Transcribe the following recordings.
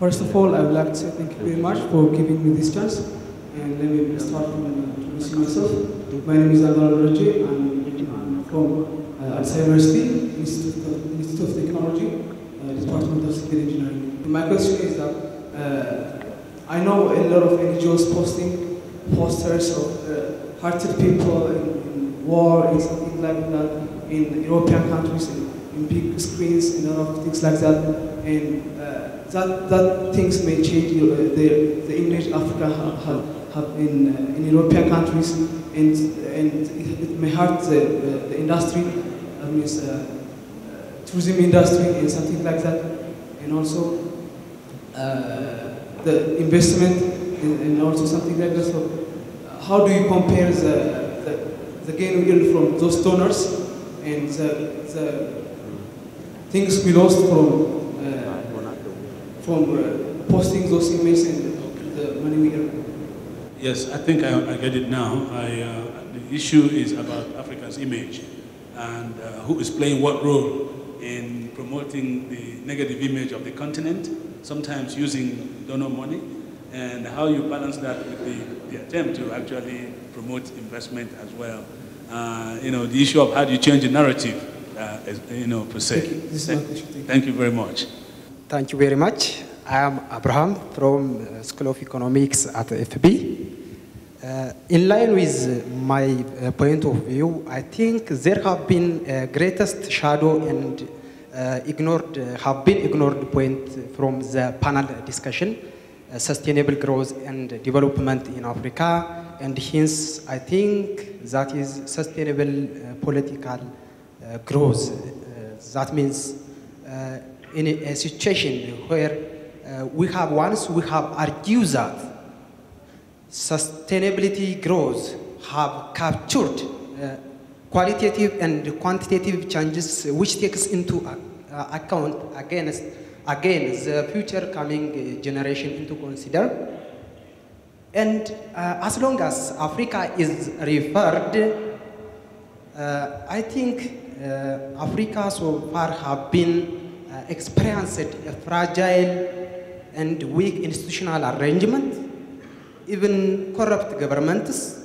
First of all, I would like to say thank you very much for giving me this chance. And let me start from introducing myself. My name is Nnadozie. I'm from Addis Ababa University, Institute of Technology, Department of Civil Engineering. My question is that I know a lot of NGOs posting posters of hurted people in war and something like that in European countries, in big screens, and a lot of things like that. And that things may change the image Africa have in European countries, and it may hurt the industry, that means tourism industry and something like that, and also the investment and also something like that. So how do you compare the gain we earn from those donors and the things we lost from posting those images and the money we earn? Yes, I think I get it now. The issue is about Africa's image and who is playing what role in promoting the negative image of the continent, sometimes using donor money, and how you balance that with the attempt to actually promote investment as well. The issue of how do you change the narrative, per se. Thank you very much. Thank you very much. I am Abraham from School of Economics at FB. In line with my point of view, I think there have been greatest shadow and have been ignored point from the panel discussion, sustainable growth and development in Africa, and hence I think that is sustainable political growth. That means in a situation where we have argued that sustainability growth have captured qualitative and quantitative changes which takes into account again the future coming generation into consider. And as long as Africa is referred, I think Africa so far have been experienced a fragile and weak institutional arrangement, even corrupt governments.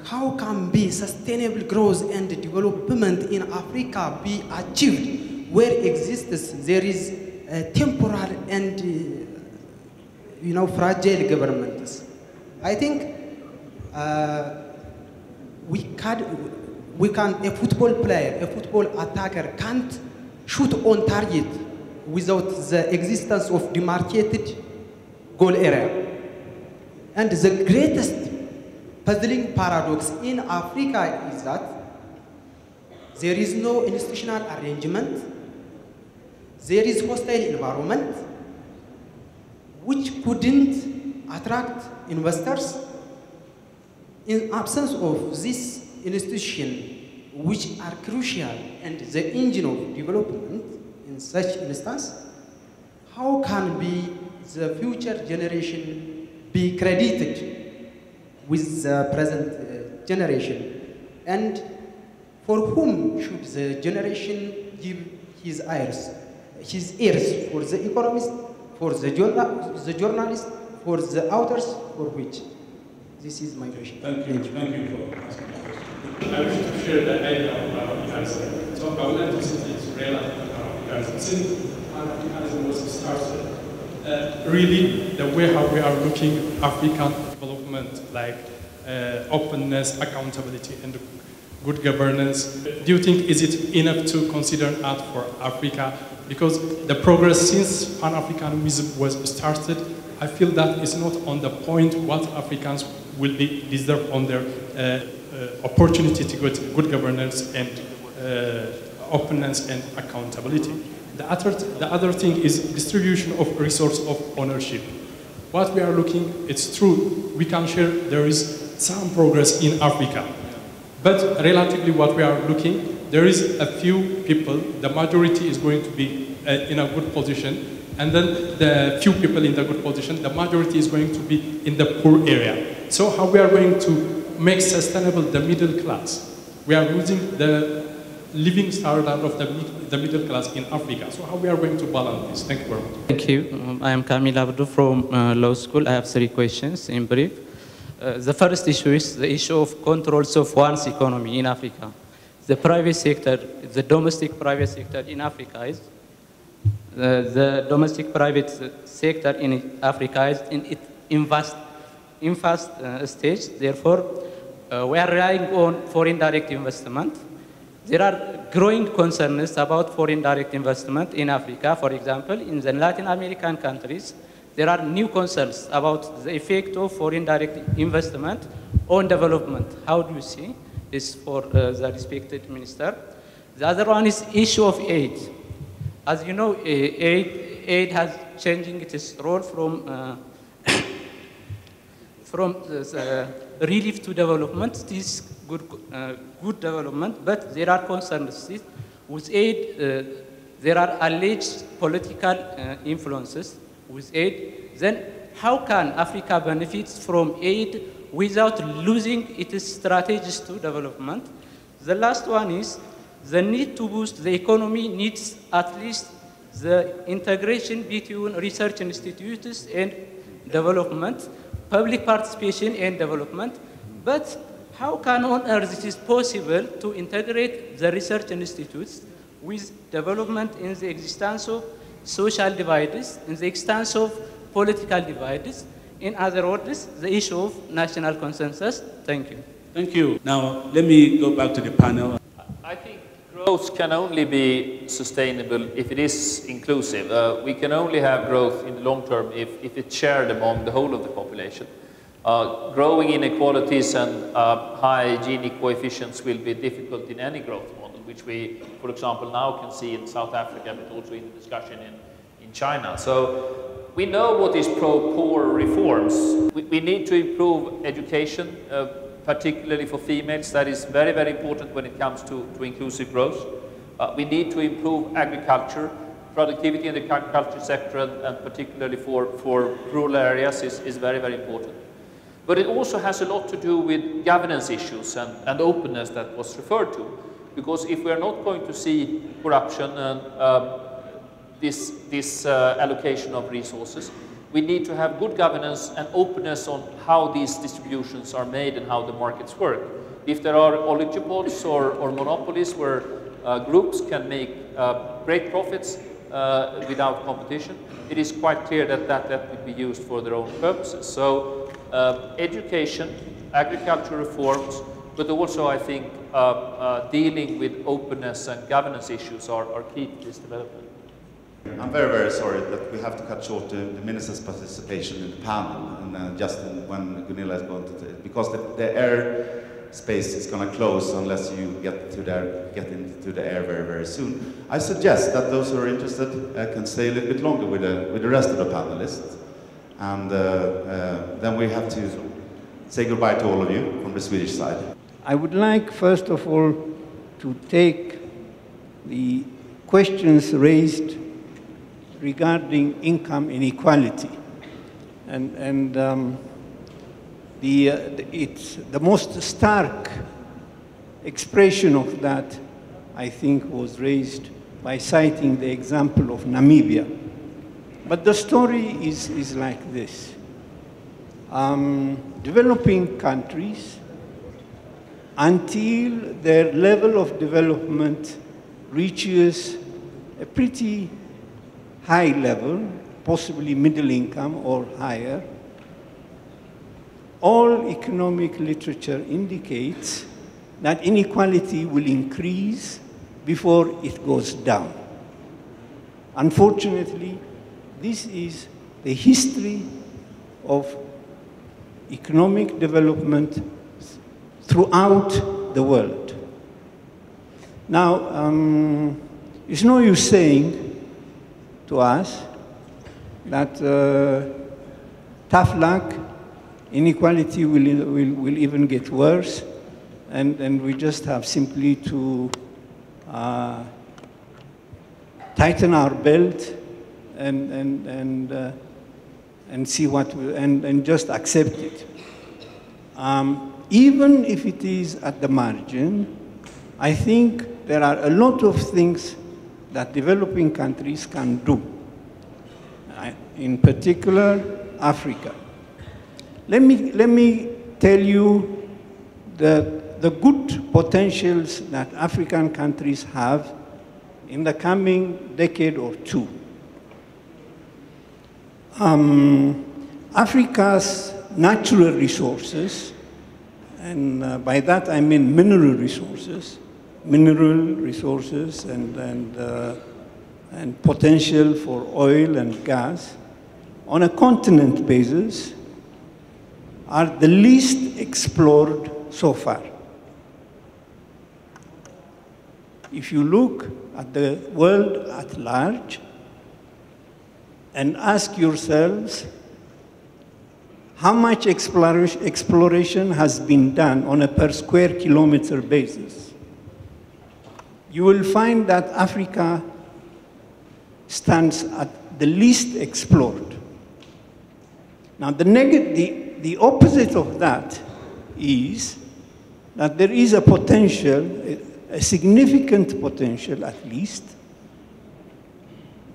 How can be sustainable growth and development in Africa be achieved where there is temporal and fragile governments? I think a football player, a football attacker can't shoot on target without the existence of demarcated goal area. And the greatest puzzling paradox in Africa is that there is no institutional arrangement, there is hostile environment which couldn't attract investors. In absence of this institution, which are crucial and the engine of development in such instance, how can the future generation be credited with the present generation? And for whom should the generation give his ears? For the economist, for the journalist, for the authors, for which? This is my question. Thank you for asking the question. I wish to share the idea of Pan-Africanism. So I would like to say it's relative to Pan-Africanism. Since Pan-Africanism was started, really the way how we are looking African development, like openness, accountability, and good governance. Do you think is it enough to consider that for Africa? Because the progress since Pan-Africanism was started, I feel that it's not on the point what Africans will be deserve on their opportunity to get good governance and openness and accountability. The other thing is distribution of resource of ownership. What we are looking, it's true, we can share there is some progress in Africa. But relatively what we are looking, there is a few people, the majority is going to be in a good position, and then the few people in the good position, the majority is going to be in the poor area. So how we are going to make sustainable the middle class? We are losing the living standard of the middle class in Africa. So how we are going to balance this? Thank you very much. Thank you. I am Kamil Abdou from law school. I have 3 questions in brief. The first issue is the issue of controls of one's economy in Africa. The private sector, the domestic private sector in Africa is, the domestic private sector in Africa is in fast stage. Therefore, we are relying on foreign direct investment. There are growing concerns about foreign direct investment in Africa. For example, in the Latin American countries, there are new concerns about the effect of foreign direct investment on development. How do you see this for the respected minister? The other one is issue of aid. As you know, aid has changing its role from relief to development. This is good development, but there are concerns with aid. There are alleged political influences with aid. Then how can Africa benefit from aid without losing its strategies to development? The last one is the need to boost the economy needs at least the integration between research institutes and development, public participation and development. But how can on earth it is possible to integrate the research institutes with development in the existence of social divides, in the existence of political divides? In other words, the issue of national consensus. Thank you. Thank you. Now, let me go back to the panel. I think growth can only be sustainable if it is inclusive. We can only have growth in the long term if it's shared among the whole of the population. Growing inequalities and high Gini coefficients will be difficult in any growth model, which we, for example, now can see in South Africa, but also in the discussion in China. So we know what is pro-poor reforms. We need to improve education, particularly for females. That is very, very important when it comes to inclusive growth. We need to improve agriculture. Productivity in the agriculture sector, and particularly for rural areas, is very, very important. But it also has a lot to do with governance issues and openness that was referred to. Because if we are not going to see corruption and this allocation of resources, we need to have good governance and openness on how these distributions are made and how the markets work. If there are oligopolies or monopolies where groups can make great profits without competition, it is quite clear that would be used for their own purposes. So education, agriculture reforms, but also I think dealing with openness and governance issues are key to this development. I'm very, very sorry that we have to cut short the minister's participation in the panel, and just when Gunilla is going to, because the air space is going to close unless you get into the air very, very soon. I suggest that those who are interested can stay a little bit longer with the rest of the panelists, and then we have to say goodbye to all of you from the Swedish side. I would like, first of all, to take the questions raised regarding income inequality, and the most stark expression of that, I think, was raised by citing the example of Namibia. But the story is like this. Developing countries, until their level of development reaches a pretty high level, possibly middle income or higher, all economic literature indicates that inequality will increase before it goes down. Unfortunately, this is the history of economic development throughout the world. Now, it's no use saying to us that tough luck, inequality will even get worse, and we just have simply to tighten our belt and see what and just accept it. Even if it is at the margin, I think there are a lot of things that developing countries can do, in particular Africa. Let me tell you the good potentials that African countries have in the coming decade or two. Africa's natural resources, and by that I mean mineral resources and potential for oil and gas, on a continent basis, are the least explored so far. If you look at the world at large and ask yourselves how much exploration has been done on a per square kilometer basis, you will find that Africa stands at the least explored. Now, the opposite of that is that there is a potential, a significant potential at least,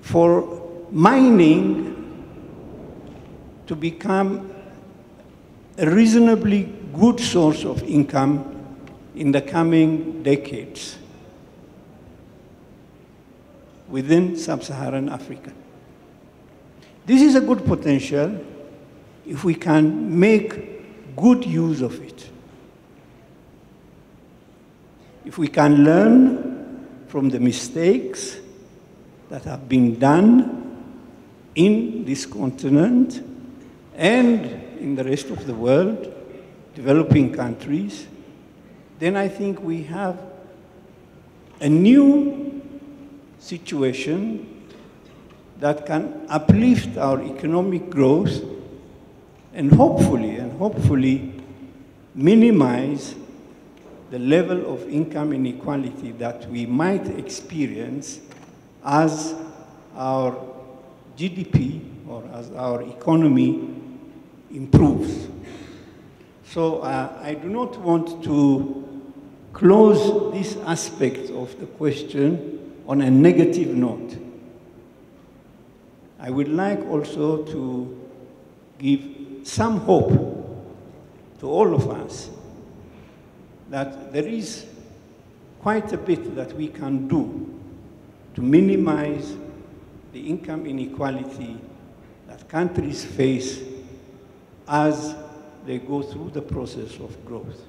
for mining to become a reasonably good source of income in the coming decades within sub-Saharan Africa. This is a good potential if we can make good use of it. If we can learn from the mistakes that have been done in this continent and in the rest of the world, developing countries, then I think we have a new situation that can uplift our economic growth and hopefully minimize the level of income inequality that we might experience as our GDP or as our economy improves. So I do not want to close this aspect of the question on a negative note. I would like also to give some hope to all of us that there is quite a bit that we can do to minimize the income inequality that countries face as they go through the process of growth.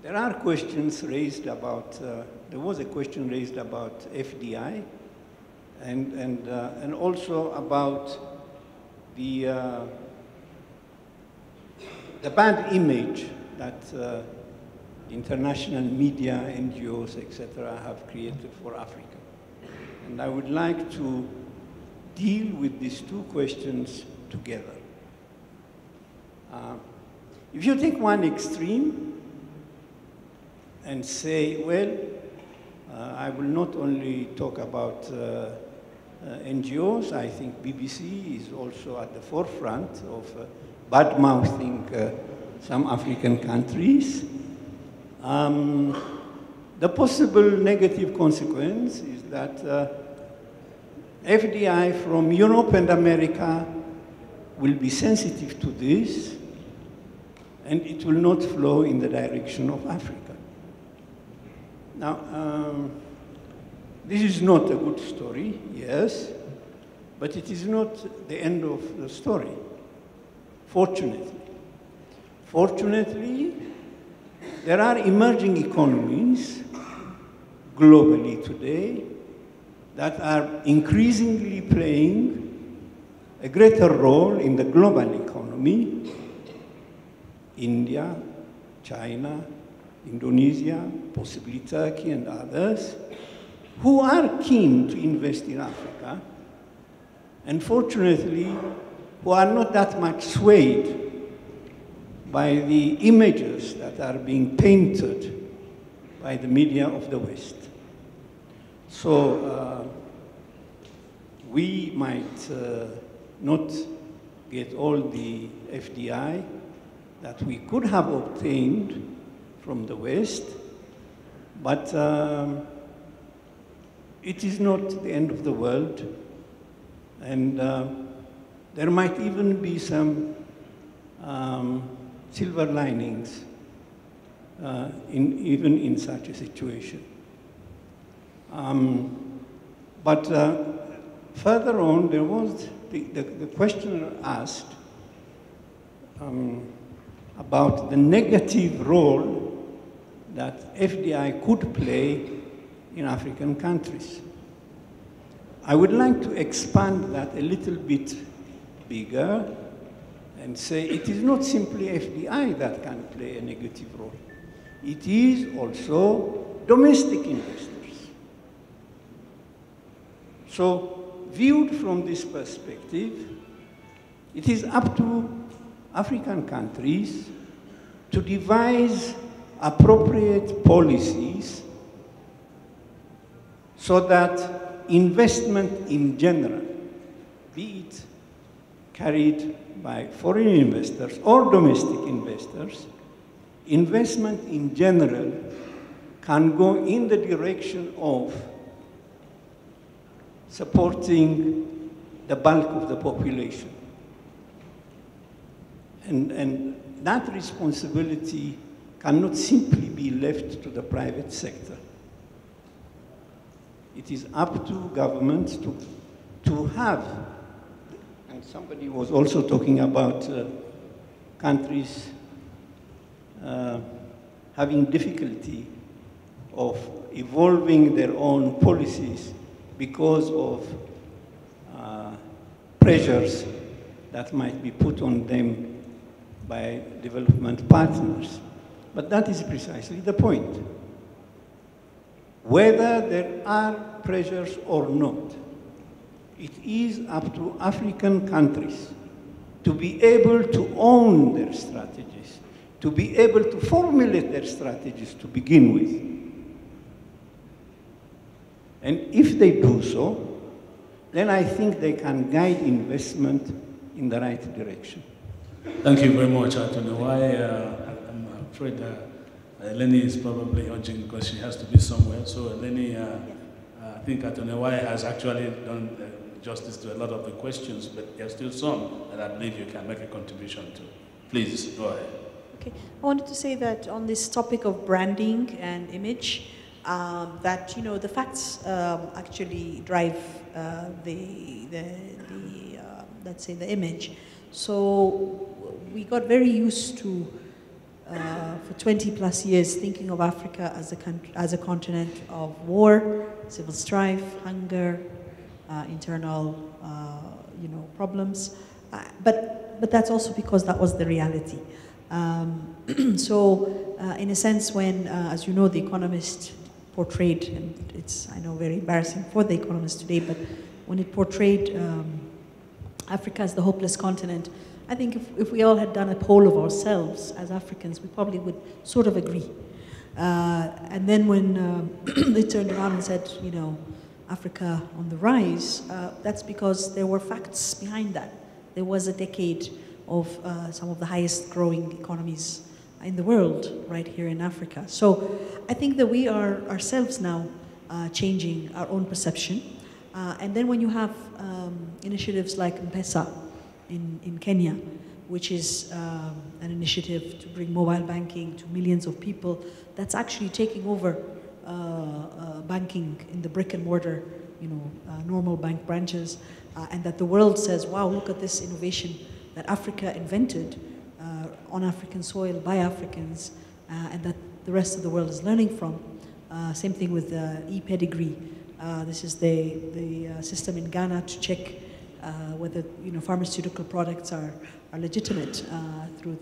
There are questions raised about, there was a question raised about FDI and also about the bad image that international media, NGOs, etc. have created for Africa. And I would like to deal with these two questions together. If you take one extreme and say, well, I will not only talk about NGOs, I think BBC is also at the forefront of bad-mouthing some African countries. The possible negative consequence is that FDI from Europe and America will be sensitive to this, and it will not flow in the direction of Africa. Now, this is not a good story, yes, but it is not the end of the story, fortunately. Fortunately, there are emerging economies globally today that are increasingly playing a greater role in the global economy. India, China, Indonesia, possibly Turkey and others, who are keen to invest in Africa, and fortunately, who are not that much swayed by the images that are being painted by the media of the West. So we might not get all the FDI that we could have obtained from the West, but it is not the end of the world, and there might even be some silver linings even in such a situation. But further on, there was the questioner asked about the negative role that FDI could play in African countries. I would like to expand that a little bit bigger and say it is not simply FDI that can play a negative role. It is also domestic investors. So, viewed from this perspective, it is up to African countries to devise appropriate policies so that investment in general, be it carried by foreign investors or domestic investors, investment in general can go in the direction of supporting the bulk of the population. And that responsibility cannot simply be left to the private sector. It is up to governments to have, and somebody was also talking about countries having difficulty of evolving their own policies because of pressures that might be put on them by development partners. But that is precisely the point. Whether there are pressures or not, it is up to African countries to be able to own their strategies, to be able to formulate their strategies to begin with. And if they do so, then I think they can guide investment in the right direction. Thank you very much, Nnadozie. I'm afraid Eleni is probably urging because she has to be somewhere. So Eleni, I think Nnadozie has actually done justice to a lot of the questions, but there are still some that I believe you can make a contribution to. Please, go ahead. Okay, I wanted to say that on this topic of branding and image, that, you know, the facts actually drive let's say, the image. So we got very used to, for 20 plus years, thinking of Africa as a continent of war, civil strife, hunger, internal, you know, problems. But that's also because that was the reality. So, in a sense, when, as you know, The Economist portrayed, and it's, I know, very embarrassing for The Economist today, but when it portrayed Africa as the hopeless continent, I think if we all had done a poll of ourselves as Africans, we probably would sort of agree. And then when they turned around and said, you know, Africa on the rise, that's because there were facts behind that. There was a decade of some of the highest growing economies in the world right here in Africa. So I think that we are ourselves now changing our own perception. And then when you have initiatives like M-Pesa in Kenya, which is an initiative to bring mobile banking to millions of people, that's actually taking over banking in the brick and mortar, you know, normal bank branches, and that the world says, wow, look at this innovation that Africa invented on African soil by Africans, and that the rest of the world is learning from. Same thing with e-pedigree. This is the system in Ghana to check whether, you know, pharmaceutical products are legitimate through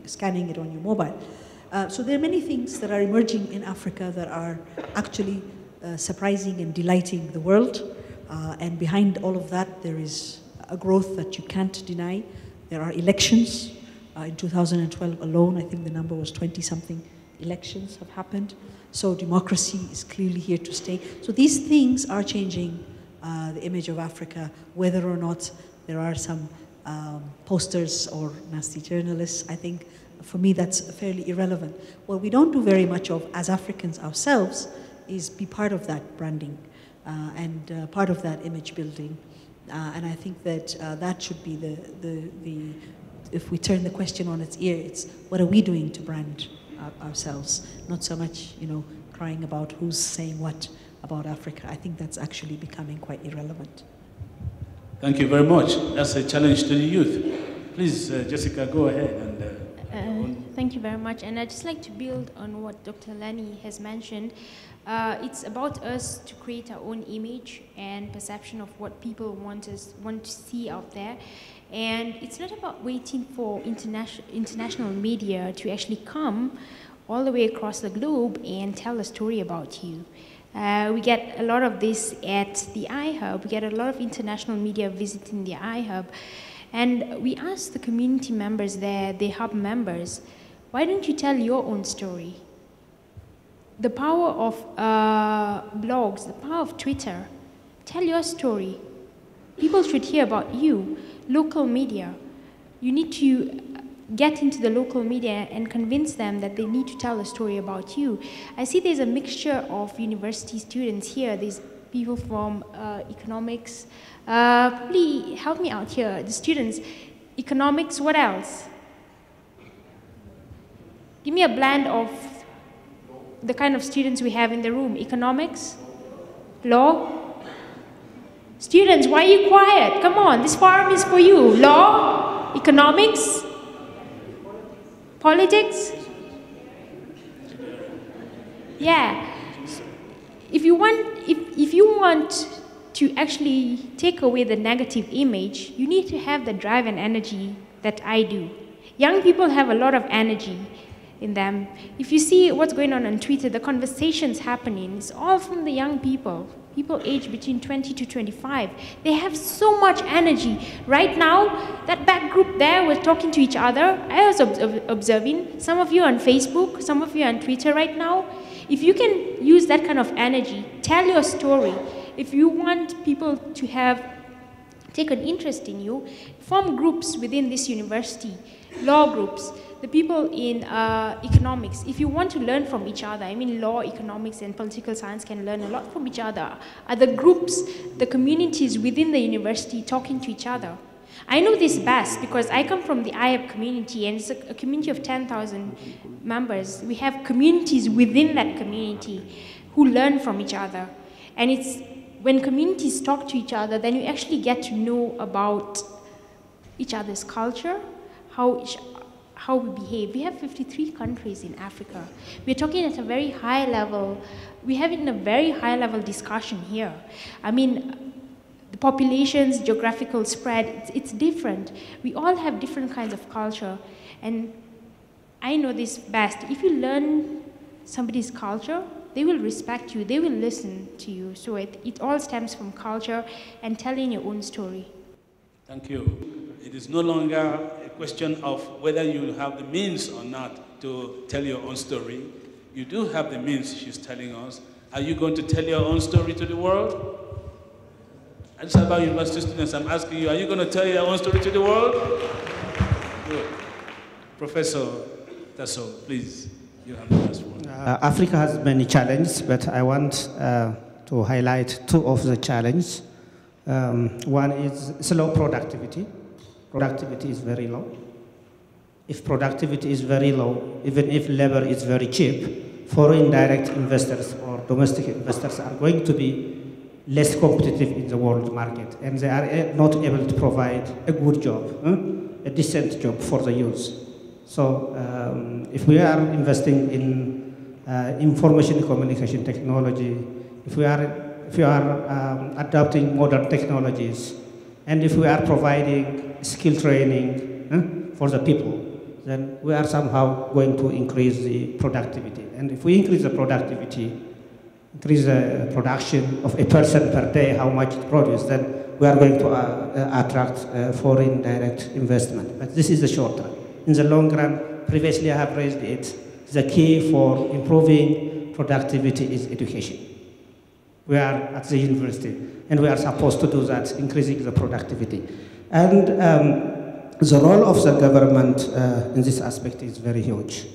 scanning it on your mobile. So there are many things that are emerging in Africa that are actually surprising and delighting the world. And behind all of that, there is a growth that you can't deny. There are elections. In 2012 alone, I think the number was 20-something elections have happened. So democracy is clearly here to stay. So these things are changing the image of Africa, whether or not there are some posters or nasty journalists. I think for me that's fairly irrelevant. What we don't do very much of as Africans ourselves is be part of that branding and part of that image building. And I think that that should be the if we turn the question on its ear, it's what are we doing to brand ourselves? Not so much, you know, crying about who's saying what about Africa. I think that's actually becoming quite irrelevant. Thank you very much. That's a challenge to the youth. Please, Jessica, go ahead. And thank you very much. And I'd just like to build on what Dr. Eleni has mentioned. It's about us to create our own image and perception of what people want to see out there. And it's not about waiting for international media to actually come all the way across the globe and tell a story about you. We get a lot of this at the iHub. We get a lot of international media visiting the iHub. And we ask the community members there, the hub members, why don't you tell your own story? The power of blogs, the power of Twitter, tell your story. People should hear about you. Local media, you need to get into the local media and convince them that they need to tell a story about you. I see there's a mixture of university students here. There's people from economics. Please help me out here. The students, economics, what else? Give me a blend of the kind of students we have in the room. Economics, law. Students, why are you quiet? Come on, this forum is for you. Law, economics, politics. Yeah. If you want to actually take away the negative image, you need to have the drive and energy that I do. Young people have a lot of energy in them. If you see what's going on Twitter, the conversations happening, it's all from the young people. People aged between 20 to 25. They have so much energy. Right now, that back group there was talking to each other. I was observing. Some of you on Facebook, some of you on Twitter right now. If you can use that kind of energy, tell your story. If you want people to take an interest in you, form groups within this university, law groups, the people in economics. If you want to learn from each other, I mean law, economics, and political science can learn a lot from each other. Are the groups, the communities within the university talking to each other? I know this best because I come from the IAB community, and it's a community of 10,000 members. We have communities within that community who learn from each other. And it's when communities talk to each other, then you actually get to know about each other's culture, how we behave. We have 53 countries in Africa. We're talking at a very high level. We're having a very high level discussion here. I mean, the population's geographical spread, it's different. We all have different kinds of culture. And I know this best. If you learn somebody's culture, they will respect you, they will listen to you. So it all stems from culture and telling your own story. Thank you. It is no longer a question of whether you have the means or not to tell your own story. You do have the means, she's telling us. Are you going to tell your own story to the world? Addis Ababa University students, I'm asking you, are you going to tell your own story to the world? Good. Professor Tassew, please, you have the first one. Africa has many challenges, but I want to highlight two of the challenges. One is slow productivity. Productivity is very low. If productivity is very low, even if labor is very cheap, foreign direct investors or domestic investors are going to be less competitive in the world market, and they are not able to provide a good job, a decent job for the youth. So if we are investing in information communication technology, if we are adopting modern technologies, and if we are providing skill training for the people, then we are somehow going to increase the productivity. And if we increase the productivity, increase the production of a person per day, how much it produces, then we are going to attract foreign direct investment. But this is the short term. In the long run, previously I have raised it, the key for improving productivity is education. We are at the university, and we are supposed to do that, increasing the productivity. And the role of the government in this aspect is very huge.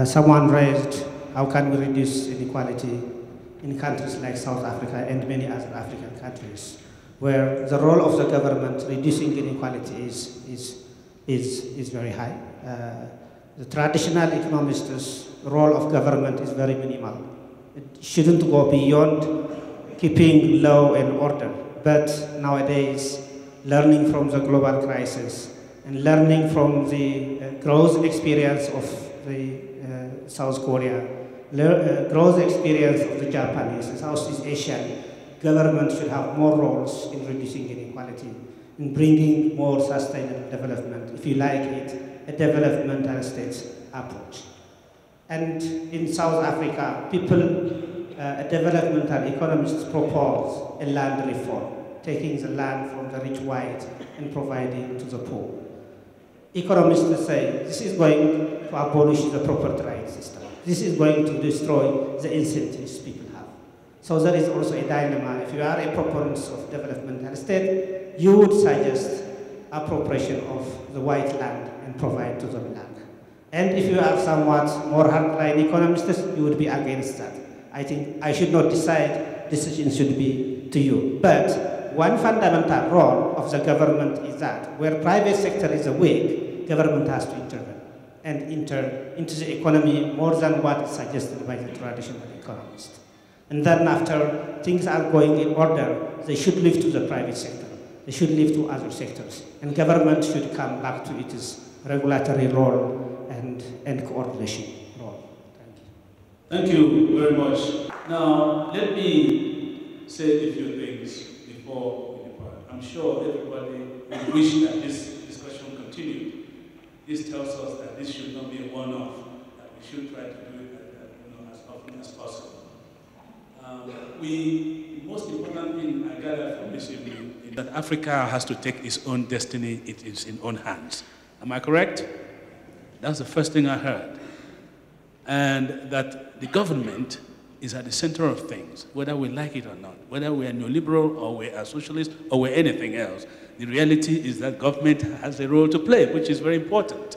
Someone raised, how can we reduce inequality in countries like South Africa and many other African countries, where the role of the government reducing inequality is very high. The traditional economists' role of government is very minimal. It shouldn't go beyond keeping law and order. But nowadays, learning from the global crisis and learning from the growth experience of the South Korea, growth experience of the Japanese and Southeast Asian, government should have more roles in reducing inequality, in bringing more sustainable development, if you like it, a developmental state approach. And in South Africa, developmental economists propose a land reform, taking the land from the rich white and providing to the poor. Economists say this is going to abolish the property rights system. This is going to destroy the incentives people have. So there is also a dilemma. If you are a proponent of developmental state, you would suggest appropriation of the white land and provide to the black. And if you are somewhat more hardline economists, you would be against that. I think I should not decide, decisions should be to you. But one fundamental role of the government is that where private sector is weak, government has to intervene and enter into the economy more than what is suggested by the traditional economist. And then after things are going in order, they should leave to the private sector. They should leave to other sectors. And government should come back to its regulatory role and coordination role. Thank you. Thank you very much. Now, let me say a few things before we depart. I'm sure everybody will wish that this discussion continued. This tells us that this should not be a one-off, that we should try to do it as often as possible. The most important thing I gather from this evening is that Africa has to take its own destiny in its own hands. Am I correct? That's the first thing I heard. And that the government is at the center of things, whether we like it or not, whether we are neoliberal or we are socialist or we're anything else. The reality is that government has a role to play, which is very important.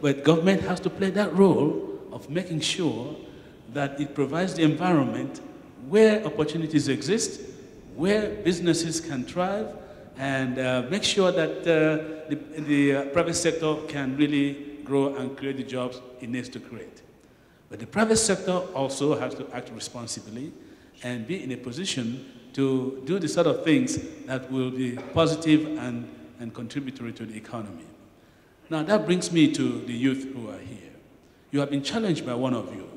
But government has to play that role of making sure that it provides the environment where opportunities exist, where businesses can thrive, and make sure that the private sector can really grow and create the jobs it needs to create. But the private sector also has to act responsibly and be in a position to do the sort of things that will be positive and contributory to the economy. Now that brings me to the youth who are here. You have been challenged by one of you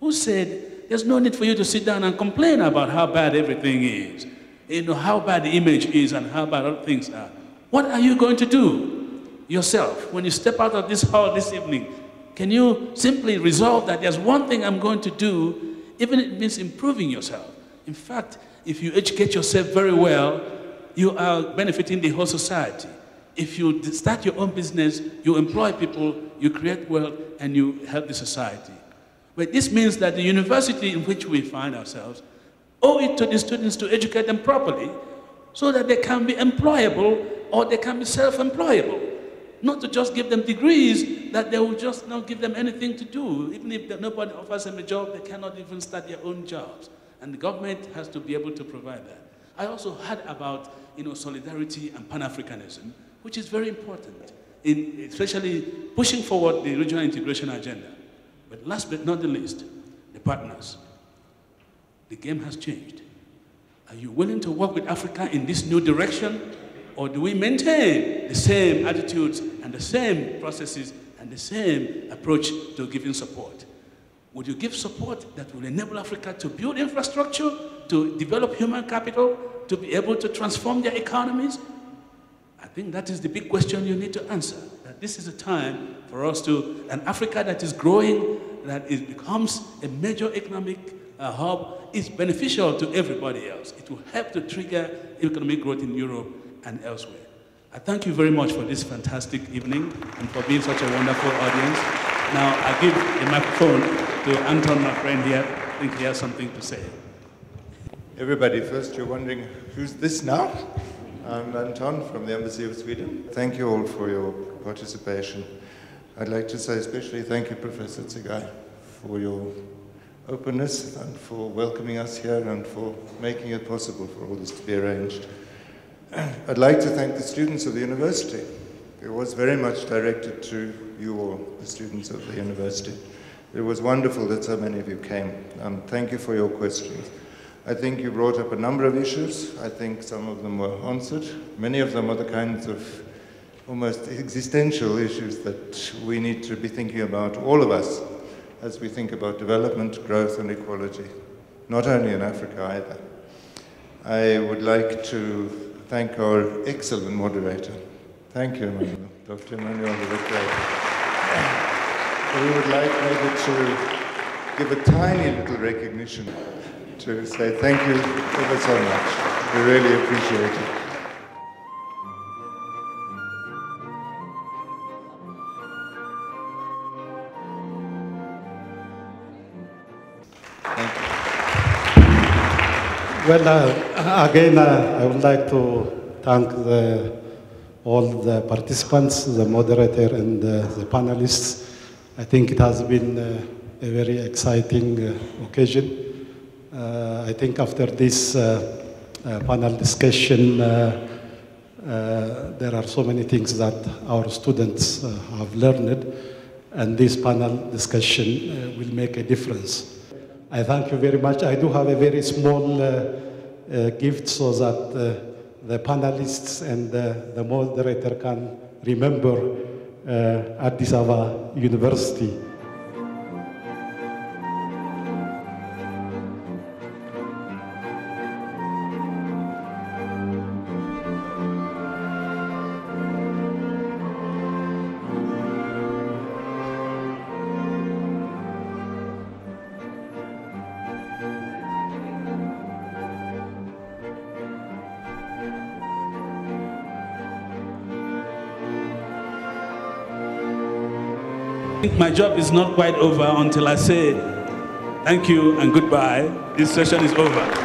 who said, there's no need for you to sit down and complain about how bad everything is, you know, how bad the image is and how bad other things are. What are you going to do yourself when you step out of this hall this evening? Can you simply resolve that there's one thing I'm going to do, even if it means improving yourself? In fact, if you educate yourself very well, you are benefiting the whole society. If you start your own business, you employ people, you create wealth, and you help the society. But this means that the university in which we find ourselves owe it to the students to educate them properly so that they can be employable or they can be self-employable. Not to just give them degrees that they will just not give them anything to do. Even if nobody offers them a job, they cannot even start their own jobs. And the government has to be able to provide that. I also heard about solidarity and Pan-Africanism, which is very important, especially pushing forward the regional integration agenda. But last but not the least, the partners. The game has changed. Are you willing to work with Africa in this new direction? Or do we maintain the same attitudes and the same processes and the same approach to giving support? Would you give support that will enable Africa to build infrastructure, to develop human capital, to be able to transform their economies? I think that is the big question you need to answer. That this is a time for us to, an Africa that is growing, that it becomes a major economic hub, is beneficial to everybody else. It will help to trigger economic growth in Europe and elsewhere. I thank you very much for this fantastic evening and for being such a wonderful audience. Now I give the microphone to Anton, my friend here. I think he has something to say. Everybody, first you're wondering, who's this now? I'm Anton from the Embassy of Sweden. Thank you all for your participation. I'd like to say especially thank you, Professor Tsegai, for your openness and for welcoming us here and for making it possible for all this to be arranged. I'd like to thank the students of the university. It was very much directed to you all, the students of the university. It was wonderful that so many of you came, and thank you for your questions. I think you brought up a number of issues. I think some of them were answered. Many of them are the kinds of almost existential issues that we need to be thinking about, all of us, as we think about development, growth and equality, not only in Africa either. I would like to thank our excellent moderator. Thank you, Emmanuel. Dr. Emmanuel, we would like maybe to give a tiny little recognition to say thank you ever so much. We really appreciate it. Well, again, I would like to thank all the participants, the moderator and the panelists. I think it has been a very exciting occasion. I think after this panel discussion, there are so many things that our students have learned, and this panel discussion will make a difference. I thank you very much. I do have a very small gift so that the panelists and the moderator can remember Addis Ababa University. My job is not quite over until I say thank you and goodbye. This session is over.